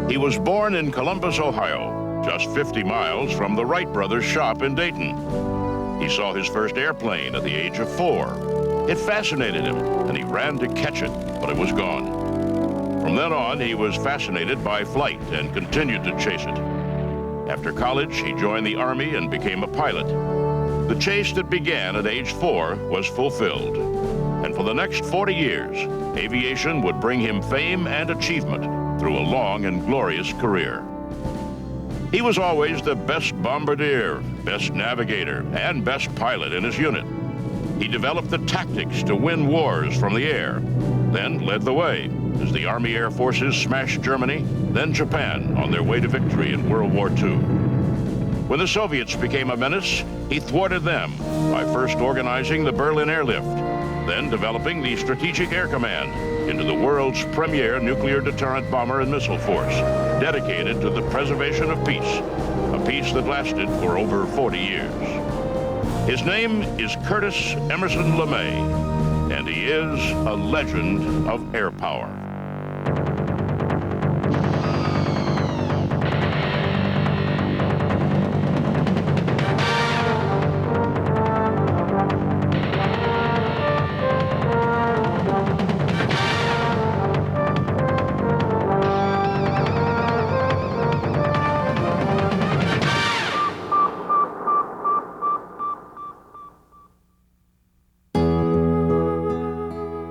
He was born in Columbus, Ohio, just 50 miles from the Wright brothers' shop in Dayton. He saw his first airplane at the age of 4. It fascinated him, and he ran to catch it, but it was gone. From then on, he was fascinated by flight and continued to chase it. After college, he joined the Army and became a pilot. The chase that began at age 4 was fulfilled. And for the next 40 years, aviation would bring him fame and achievement through a long and glorious career. He was always the best bombardier, best navigator, and best pilot in his unit. He developed the tactics to win wars from the air, then led the way as the Army Air Forces smashed Germany, then Japan on their way to victory in World War II. When the Soviets became a menace, he thwarted them by first organizing the Berlin Airlift, then developing the Strategic Air Command into the world's premier nuclear deterrent bomber and missile force, dedicated to the preservation of peace, a peace that lasted for over 40 years. His name is Curtis Emerson LeMay, and he is a legend of air power.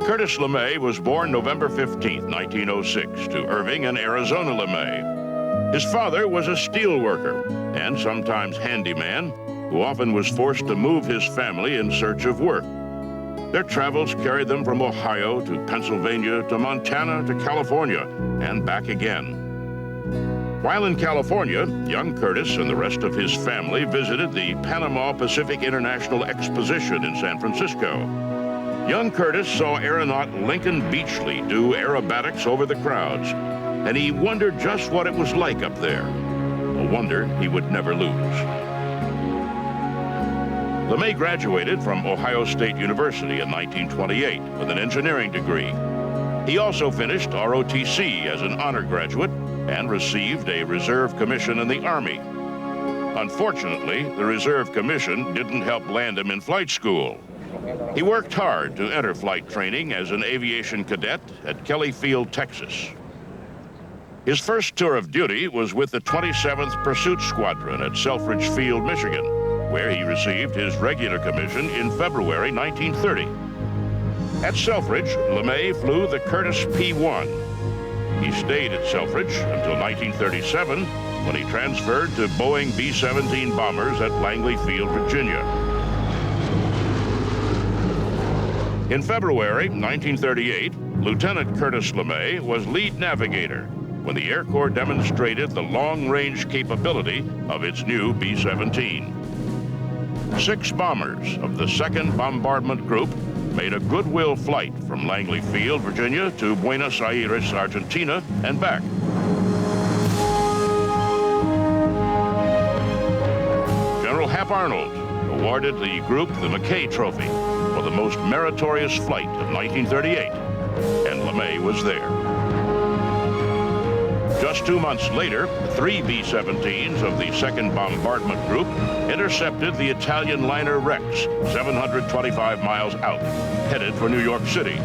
Curtis LeMay was born November 15, 1906, to Irving and Arizona LeMay. His father was a steel worker and sometimes handyman who often was forced to move his family in search of work. Their travels carried them from Ohio to Pennsylvania to Montana to California and back again. While in California, young Curtis and the rest of his family visited the Panama Pacific International Exposition in San Francisco. Young Curtis saw aeronaut Lincoln Beachley do aerobatics over the crowds, and he wondered just what it was like up there, a wonder he would never lose. LeMay graduated from Ohio State University in 1928 with an engineering degree. He also finished ROTC as an honor graduate and received a reserve commission in the Army. Unfortunately, the reserve commission didn't help land him in flight school. He worked hard to enter flight training as an aviation cadet at Kelly Field, Texas. His first tour of duty was with the 27th Pursuit Squadron at Selfridge Field, Michigan, where he received his regular commission in February 1930. At Selfridge, LeMay flew the Curtiss P-1. He stayed at Selfridge until 1937, when he transferred to Boeing B-17 bombers at Langley Field, Virginia. In February 1938, Lieutenant Curtis LeMay was lead navigator when the Air Corps demonstrated the long-range capability of its new B-17. 6 bombers of the 2nd Bombardment Group made a goodwill flight from Langley Field, Virginia to Buenos Aires, Argentina, and back. General Hap Arnold awarded the group the McKay Trophy for the most meritorious flight of 1938, and LeMay was there. Just 2 months later, 3 B-17s of the 2nd Bombardment Group intercepted the Italian liner Rex 725 miles out, headed for New York City.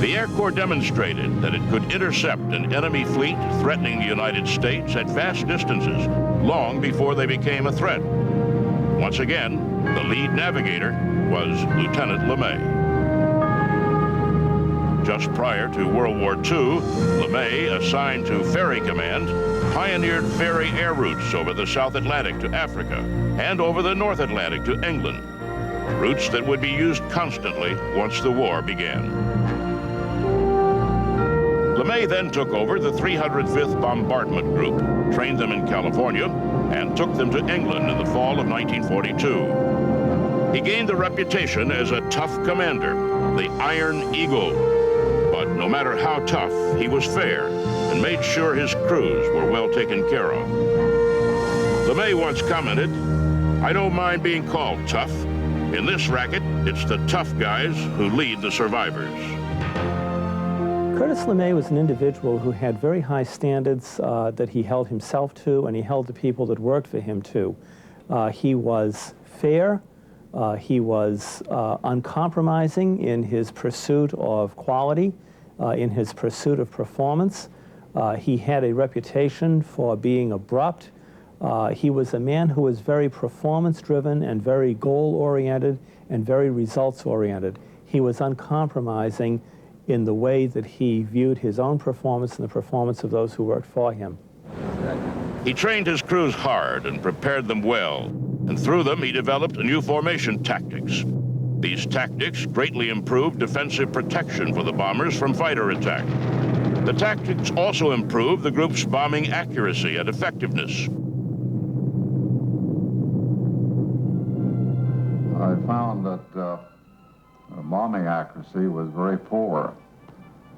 The Air Corps demonstrated that it could intercept an enemy fleet threatening the United States at vast distances, long before they became a threat. Once again, the lead navigator was Lieutenant LeMay. Just prior to World War II, LeMay, assigned to Ferry Command, pioneered ferry air routes over the South Atlantic to Africa and over the North Atlantic to England, routes that would be used constantly once the war began. LeMay then took over the 305th Bombardment Group, trained them in California, and took them to England in the fall of 1942. He gained the reputation as a tough commander, the Iron Eagle. But no matter how tough, he was fair and made sure his crews were well taken care of. LeMay once commented, "I don't mind being called tough. In this racket, it's the tough guys who lead the survivors." Curtis LeMay was an individual who had very high standards that he held himself to, and he held the people that worked for him to. He was fair. He was uncompromising in his pursuit of quality, in his pursuit of performance. He had a reputation for being abrupt. He was a man who was very performance-driven and very goal-oriented and very results-oriented. He was uncompromising in the way that he viewed his own performance and the performance of those who worked for him. He trained his crews hard and prepared them well, and through them he developed new formation tactics. These tactics greatly improved defensive protection for the bombers from fighter attack. The tactics also improved the group's bombing accuracy and effectiveness. I found that bombing accuracy was very poor.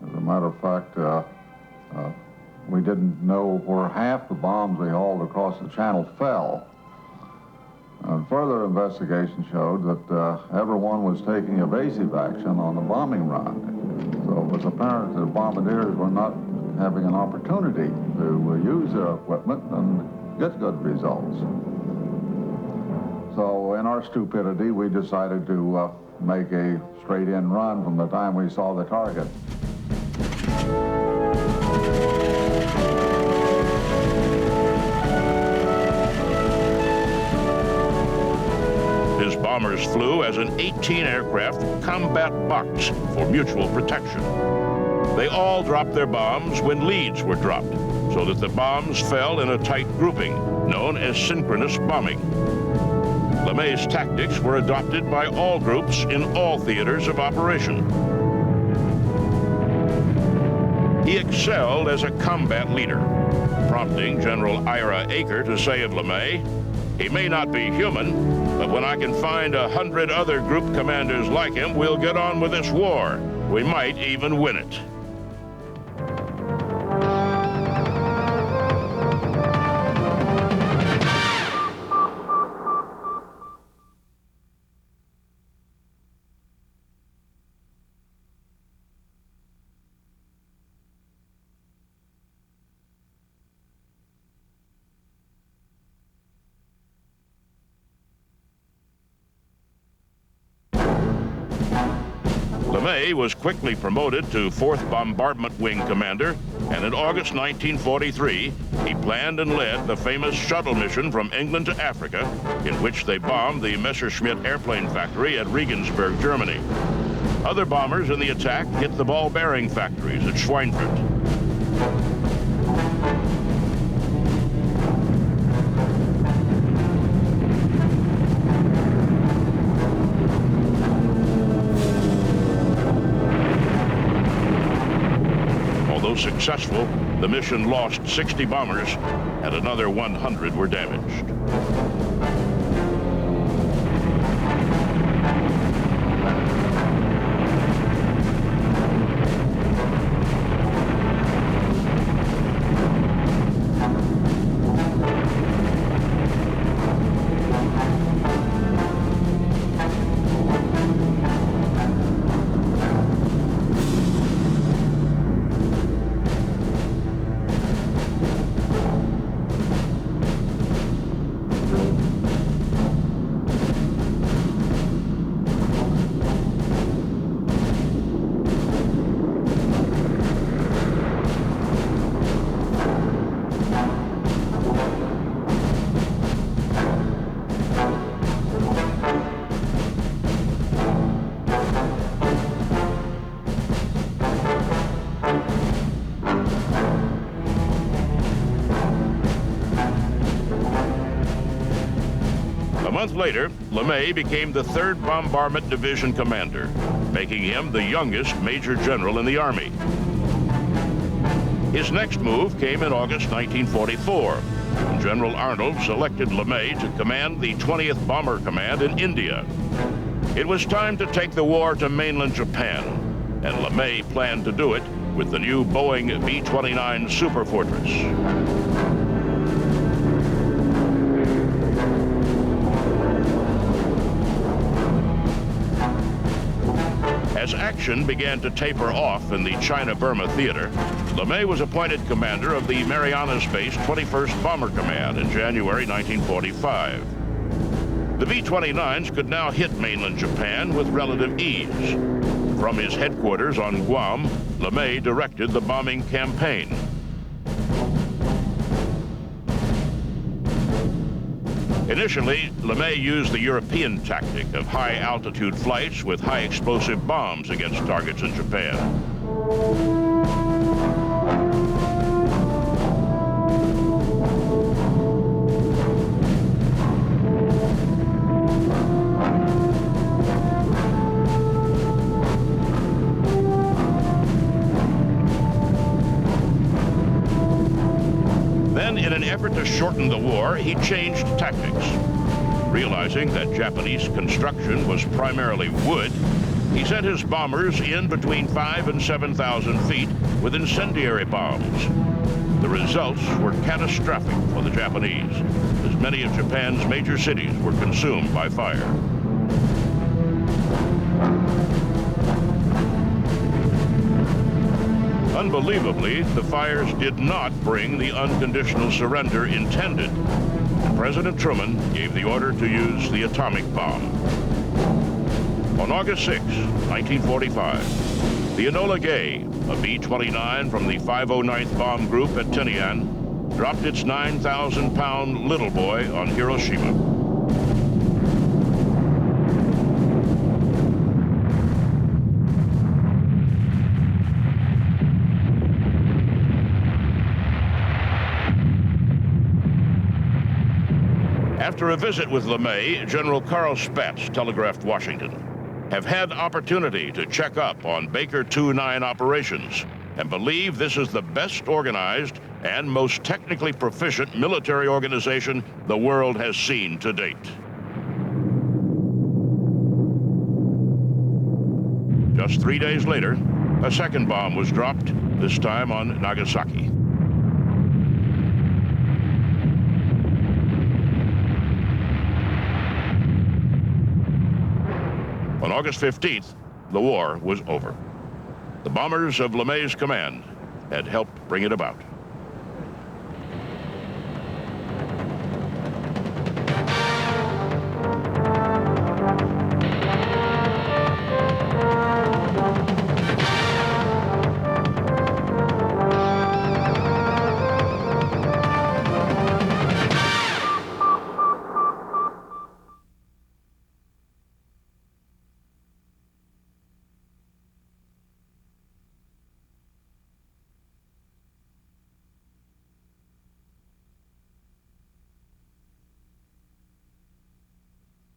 As a matter of fact, we didn't know where half the bombs we hauled across the channel fell. And further investigation showed that everyone was taking evasive action on the bombing run. So it was apparent that the bombardiers were not having an opportunity to use their equipment and get good results. So in our stupidity, we decided to make a straight-in run from the time we saw the target. His bombers flew as an 18-aircraft combat box for mutual protection. They all dropped their bombs when leads were dropped, so that the bombs fell in a tight grouping, known as synchronous bombing. LeMay's tactics were adopted by all groups in all theaters of operation. He excelled as a combat leader, prompting General Ira Aker to say of LeMay, "He may not be human, but when I can find 100 other group commanders like him, we'll get on with this war. We might even win it." LeMay was quickly promoted to 4th Bombardment Wing Commander, and in August 1943, he planned and led the famous shuttle mission from England to Africa, in which they bombed the Messerschmitt airplane factory at Regensburg, Germany. Other bombers in the attack hit the ball bearing factories at Schweinfurt. Although successful, the mission lost 60 bombers and another 100 were damaged. A month later, LeMay became the 3rd Bombardment Division commander, making him the youngest Major General in the Army. His next move came in August 1944, when General Arnold selected LeMay to command the 20th Bomber Command in India. It was time to take the war to mainland Japan, and LeMay planned to do it with the new Boeing B-29 Superfortress. As action began to taper off in the China-Burma theater, LeMay was appointed commander of the Marianas-based 21st Bomber Command in January 1945. The B-29s could now hit mainland Japan with relative ease. From his headquarters on Guam, LeMay directed the bombing campaign. Initially, LeMay used the European tactic of high-altitude flights with high-explosive bombs against targets in Japan. In an effort to shorten the war, he changed tactics. Realizing that Japanese construction was primarily wood, he sent his bombers in between 5,000 and 7,000 feet with incendiary bombs. The results were catastrophic for the Japanese, as many of Japan's major cities were consumed by fire. Unbelievably, the fires did not bring the unconditional surrender intended. President Truman gave the order to use the atomic bomb. On August 6, 1945, the Enola Gay, a B-29 from the 509th Bomb Group at Tinian, dropped its 9,000-pound little boy on Hiroshima. After a visit with LeMay, General Carl Spaatz telegraphed Washington, "Have had opportunity to check up on Baker 2-9 operations and believe this is the best organized and most technically proficient military organization the world has seen to date." Just 3 days later, a second bomb was dropped, this time on Nagasaki. On August 15th, the war was over. The bombers of LeMay's command had helped bring it about.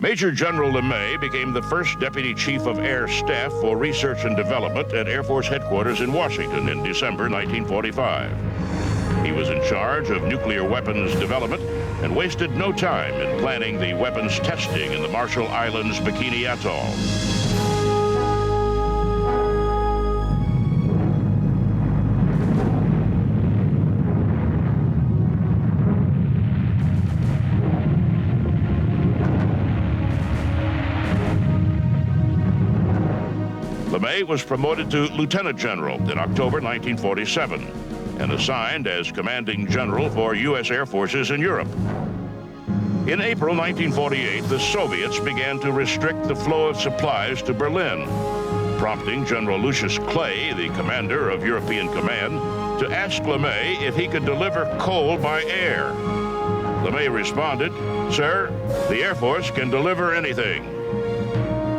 Major General LeMay became the first Deputy Chief of Air Staff for Research and Development at Air Force Headquarters in Washington in December 1945. He was in charge of nuclear weapons development and wasted no time in planning the weapons testing in the Marshall Islands Bikini Atoll. LeMay was promoted to Lieutenant General in October 1947 and assigned as Commanding General for U.S. Air Forces in Europe. In April 1948, the Soviets began to restrict the flow of supplies to Berlin, prompting General Lucius Clay, the commander of European Command, to ask LeMay if he could deliver coal by air. LeMay responded, "Sir, the Air Force can deliver anything."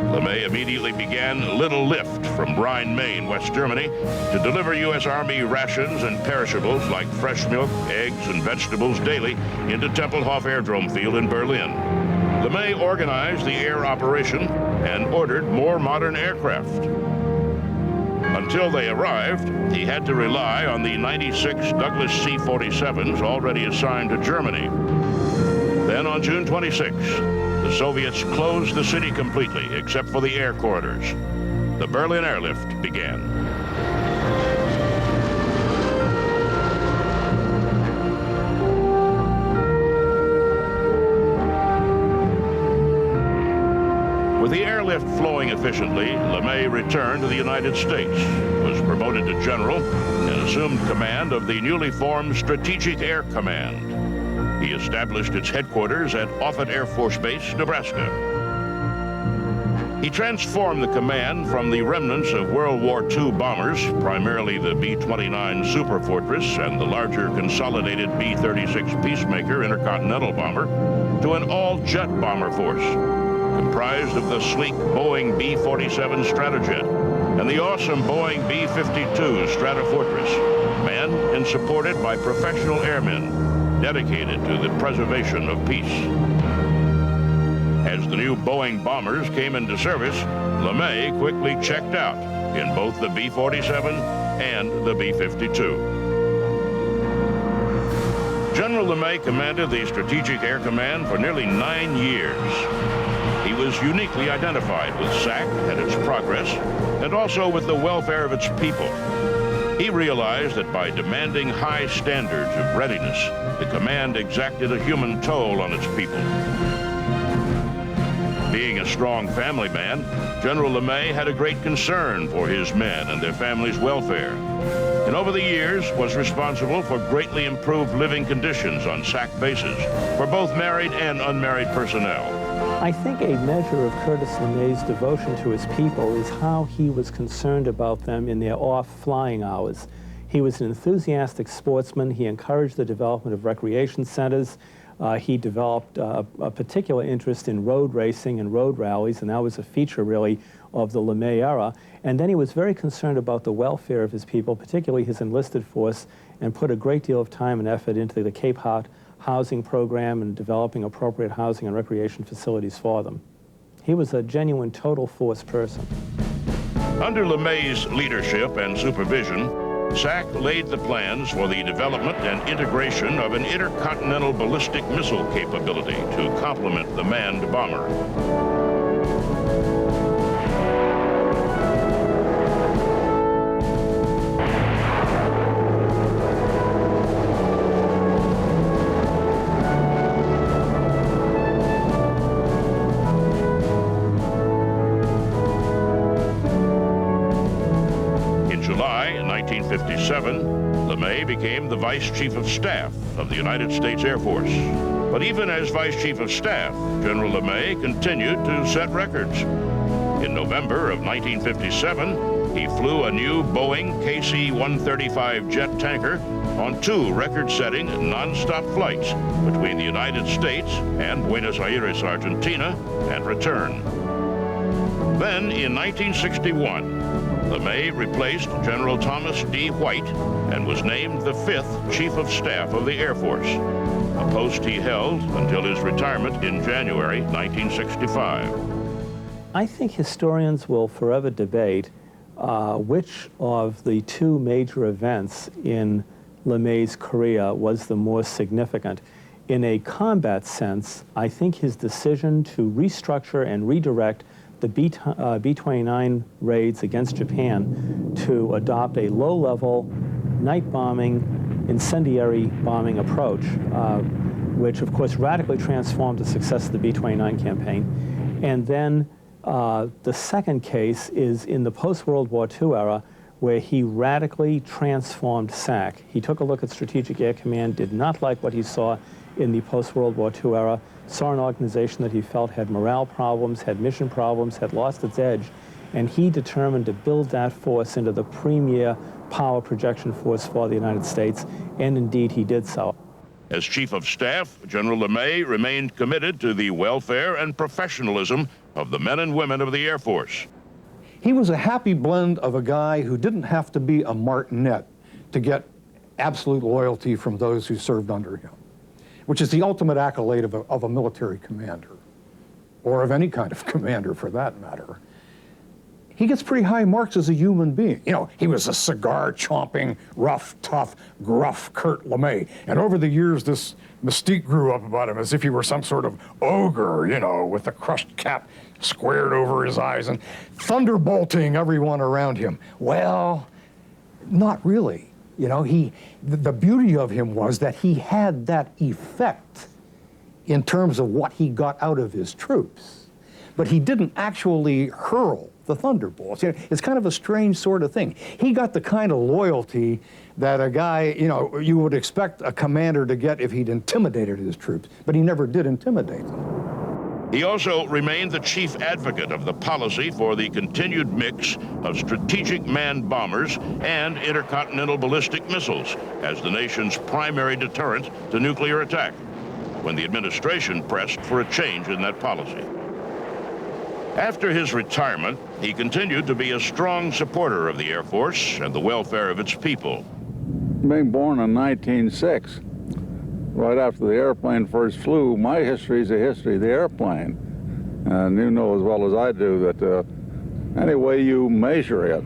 LeMay immediately began Little Lift from Rhine, Maine, West Germany, to deliver U.S. Army rations and perishables like fresh milk, eggs, and vegetables daily into Tempelhof Aerodrome Field in Berlin. LeMay organized the air operation and ordered more modern aircraft. Until they arrived, he had to rely on the 96 Douglas C-47s already assigned to Germany. Then on June 26th, the Soviets closed the city completely, except for the air corridors. The Berlin airlift began. With the airlift airlift flowing efficiently, LeMay returned to the United States, was promoted to general, and assumed command of the newly formed Strategic Air Command. He established its headquarters at Offutt Air Force Base, Nebraska. He transformed the command from the remnants of World War II bombers, primarily the B-29 Super Fortress and the larger consolidated B-36 Peacemaker intercontinental bomber, to an all-jet bomber force, comprised of the sleek Boeing B-47 Stratojet and the awesome Boeing B-52 Stratofortress, manned and supported by professional airmen dedicated to the preservation of peace. As the new Boeing bombers came into service, LeMay quickly checked out in both the B-47 and the B-52. General LeMay commanded the Strategic Air Command for nearly 9 years. He was uniquely identified with SAC and its progress, and also with the welfare of its people. He realized that by demanding high standards of readiness, the command exacted a human toll on its people. Being a strong family man, General LeMay had a great concern for his men and their families' welfare, and over the years was responsible for greatly improved living conditions on SAC bases for both married and unmarried personnel. I think a measure of Curtis LeMay's devotion to his people is how he was concerned about them in their off flying hours. He was an enthusiastic sportsman. He encouraged the development of recreation centers. He developed a particular interest in road racing and road rallies, and that was a feature, really, of the LeMay era. And then he was very concerned about the welfare of his people, particularly his enlisted force, and put a great deal of time and effort into the Cape Cod housing program and developing appropriate housing and recreation facilities for them. He was a genuine total force person. Under LeMay's leadership and supervision, SAC laid the plans for the development and integration of an intercontinental ballistic missile capability to complement the manned bomber. In July 1957, LeMay became the Vice Chief of Staff of the United States Air Force. But even as Vice Chief of Staff, General LeMay continued to set records. In November of 1957, he flew a new Boeing KC-135 jet tanker on 2 record-setting non-stop flights between the United States and Buenos Aires, Argentina, and return. Then, in 1961, LeMay replaced General Thomas D. White and was named the 5th Chief of Staff of the Air Force, a post he held until his retirement in January 1965. I think historians will forever debate which of the 2 major events in LeMay's career was the more significant. In a combat sense, I think his decision to restructure and redirect the B-29 raids against Japan to adopt a low-level, night bombing, incendiary bombing approach, which of course radically transformed the success of the B-29 campaign. And then the second case is in the post-World War II era, where he radically transformed SAC. He took a look at Strategic Air Command, did not like what he saw in the post-World War II era, saw an organization that he felt had morale problems, had mission problems, had lost its edge, and he determined to build that force into the premier power projection force for the United States, and indeed he did so. As Chief of Staff, General LeMay remained committed to the welfare and professionalism of the men and women of the Air Force. He was a happy blend of a guy who didn't have to be a martinet to get absolute loyalty from those who served under him, which is the ultimate accolade of a military commander, or of any kind of commander for that matter. He gets pretty high marks as a human being. You know, he was a cigar-chomping, rough, tough, gruff Kurt LeMay. And over the years, this mystique grew up about him as if he were some sort of ogre, you know, with the crushed cap squared over his eyes and thunderbolting everyone around him. Well, not really. You know, the beauty of him was that he had that effect in terms of what he got out of his troops. but he didn't actually hurl the thunderbolts. You know, it's kind of a strange sort of thing. He got the kind of loyalty that a guy, you know, you would expect a commander to get if he'd intimidated his troops, but he never did intimidate them. He also remained the chief advocate of the policy for the continued mix of strategic manned bombers and intercontinental ballistic missiles as the nation's primary deterrent to nuclear attack, when the administration pressed for a change in that policy. After his retirement, he continued to be a strong supporter of the Air Force and the welfare of its people. Being born in 1906, right after the airplane first flew, my history is the history of the airplane. And you know as well as I do that any way you measure it,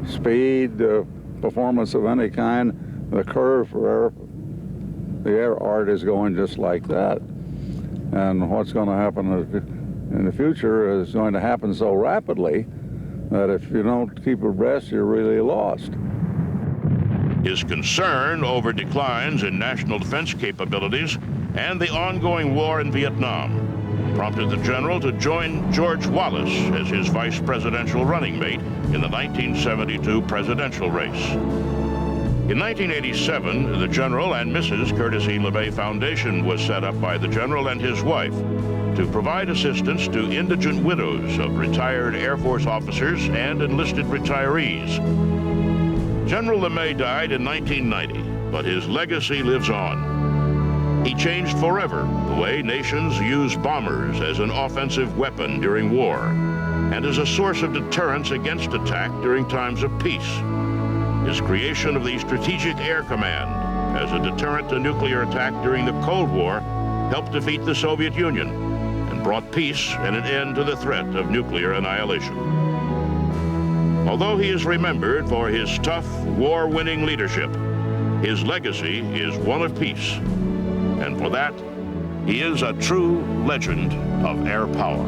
speed, performance of any kind, the curve for the air art is going just like that. And what's going to happen in the future is going to happen so rapidly that if you don't keep abreast, you're really lost. His concern over declines in national defense capabilities and the ongoing war in Vietnam prompted the general to join George Wallace as his vice presidential running mate in the 1972 presidential race. In 1987, the General and Mrs. Curtis E. LeMay Foundation was set up by the general and his wife to provide assistance to indigent widows of retired Air Force officers and enlisted retirees. General LeMay died in 1990, but his legacy lives on. He changed forever the way nations use bombers as an offensive weapon during war and as a source of deterrence against attack during times of peace. His creation of the Strategic Air Command as a deterrent to nuclear attack during the Cold War helped defeat the Soviet Union and brought peace and an end to the threat of nuclear annihilation. Although he is remembered for his tough, war-winning leadership, his legacy is one of peace. And for that, he is a true legend of air power.